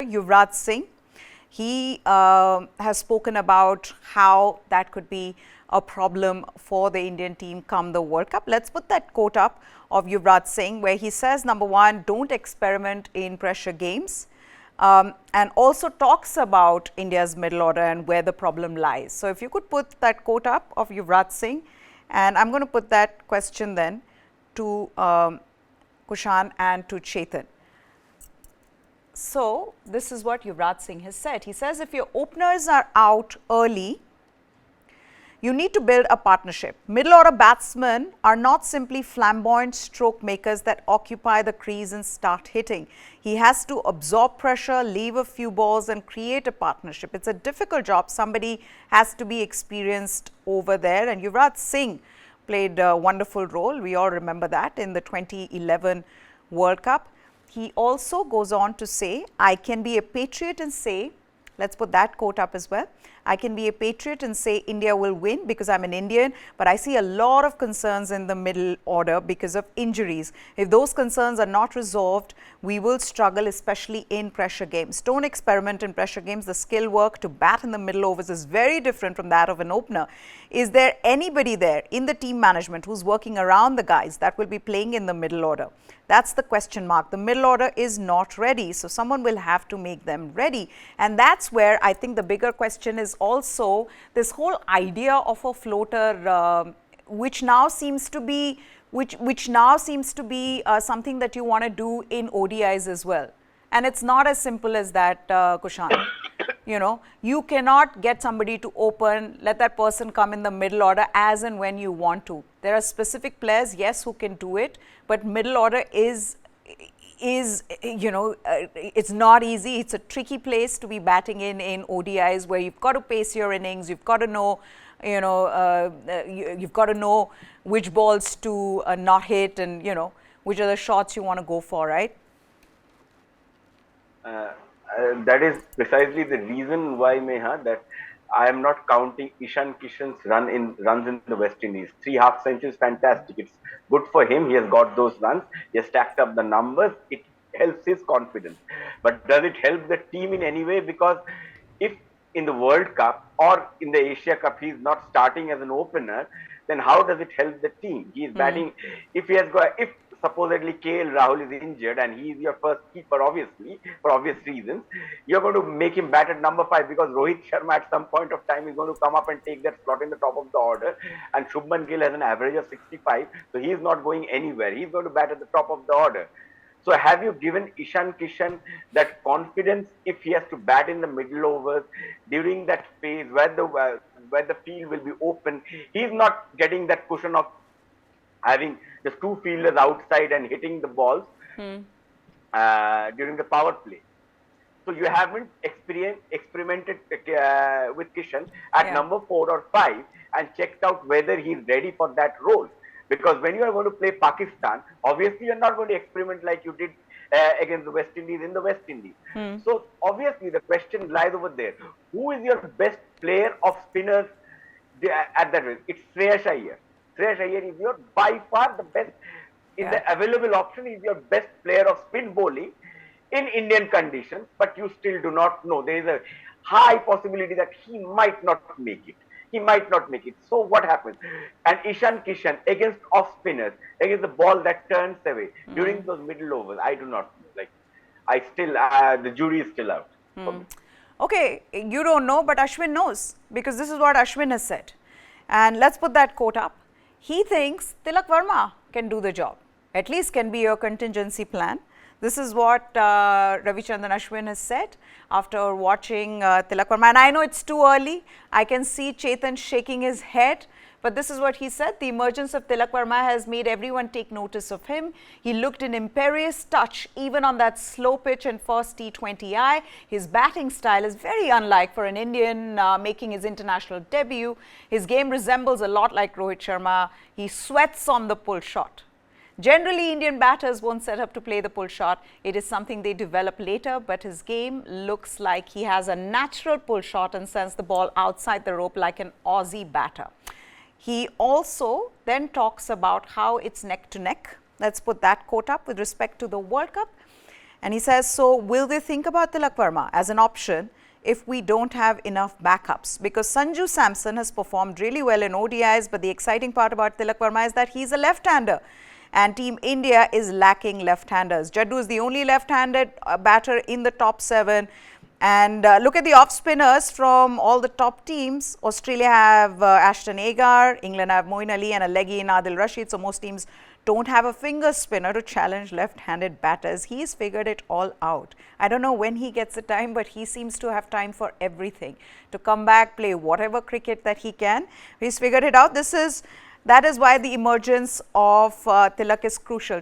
Yuvraj Singh. He has spoken about how that could be a problem for the Indian team come the World Cup. Let's put that quote up of Yuvraj Singh, where he says, number one, don't experiment in pressure games, and also talks about India's middle order and where the problem lies. So if you could put that quote up of Yuvraj Singh, and I'm going to put that question then to Kushan and to Chetan. So this is what Yuvraj Singh has said. He says, if your openers are out early, you need to build a partnership. Middle order batsmen are not simply flamboyant stroke makers that occupy the crease and start hitting. He has to absorb pressure, leave a few balls and create a partnership. It's a difficult job. Somebody has to be experienced over there, and Yuvraj Singh played a wonderful role. We all remember that in the 2011 World Cup. He also goes on to say, I can be a patriot and say, let's put that quote up as well. I can be a patriot and say India will win because I'm an Indian, but I see a lot of concerns in the middle order because of injuries. If those concerns are not resolved, we will struggle, especially in pressure games. Don't experiment in pressure games. The skill work to bat in the middle overs is very different from that of an opener. Is there anybody there in the team management who's working around the guys that will be playing in the middle order? That's the question mark. The middle order is not ready, so someone will have to make them ready. And that's where I think the bigger question is also this whole idea of a floater, which now seems to be something that you want to do in ODIs as well. And it's not as simple as that, Kushan. You know, you cannot get somebody to open, let that person come in the middle order as and when you want to. There are specific players, yes, who can do it, but middle order is it's not easy. It's a tricky place to be batting in ODIs, where you've got to pace your innings, you've got to know, you've got to know which balls to not hit, and which are the shots you want to go for, right? That is precisely the reason why, Meha, that I am not counting Ishan Kishan's runs in the West Indies. 3 half centuries, fantastic. It's good for him. He has got those runs. He has stacked up the numbers. It helps his confidence. But does it help the team in any way? Because if in the World Cup or in the Asia Cup he is not starting as an opener, then how does it help the team? He is batting. If supposedly KL Rahul is injured and he is your first keeper, obviously, for obvious reasons, you're going to make him bat at number 5, because Rohit Sharma at some point of time is going to come up and take that slot in the top of the order, and Shubman Gill has an average of 65, so he is not going anywhere. He's going to bat at the top of the order. So have you given Ishan Kishan that confidence if he has to bat in the middle overs during that phase where the field will be open? He's not getting that cushion of having just 2 fielders outside and hitting the balls during the power play. So you haven't experimented with Kishan at number 4 or 5 and checked out whether he's ready for that role. Because when you are going to play Pakistan, obviously you're not going to experiment like you did against the West Indies in the West Indies. So obviously the question lies over there. Who is your best player of spinners at that rate? It's Shreyas Iyer. Shreyas Iyer is your by far the best in the available option. Is your best player of spin bowling in Indian conditions, but you still do not know. There is a high possibility that he might not make it. So what happens? And Ishan Kishan against off spinners, against the ball that turns away during those middle overs, I do not know. The jury is still out. Okay, you don't know, but Ashwin knows, because this is what Ashwin has said. And let's put that quote up. He thinks Tilak Varma can do the job, at least can be your contingency plan. This is what Ravichandran Ashwin has said after watching Tilak Varma. And I know it's too early. I can see Chetan shaking his head. But this is what he said. The emergence of Tilak Varma has made everyone take notice of him. He looked an imperious touch even on that slow pitch and first T20I. His batting style is very unlike for an Indian making his international debut. His game resembles a lot like Rohit Sharma. He sweats on the pull shot. Generally, Indian batters won't set up to play the pull shot. It is something they develop later, but his game looks like he has a natural pull shot and sends the ball outside the rope like an Aussie batter. He also then talks about how it's neck to neck. Let's put that quote up with respect to the World Cup. And he says, so will they think about Tilak Varma as an option if we don't have enough backups? Because Sanju Samson has performed really well in ODIs, but the exciting part about Tilak Varma is that he's a left-hander. And Team India is lacking left-handers. Jaddu is the only left-handed batter in the top 7. And look at the off-spinners from all the top teams. Australia have Ashton Agar, England have Moeen Ali and a leggy in Adil Rashid. So most teams don't have a finger spinner to challenge left-handed batters. He's figured it all out. I don't know when he gets the time, but he seems to have time for everything. To come back, play whatever cricket that he can. He's figured it out. That is why the emergence of Tilak is crucial.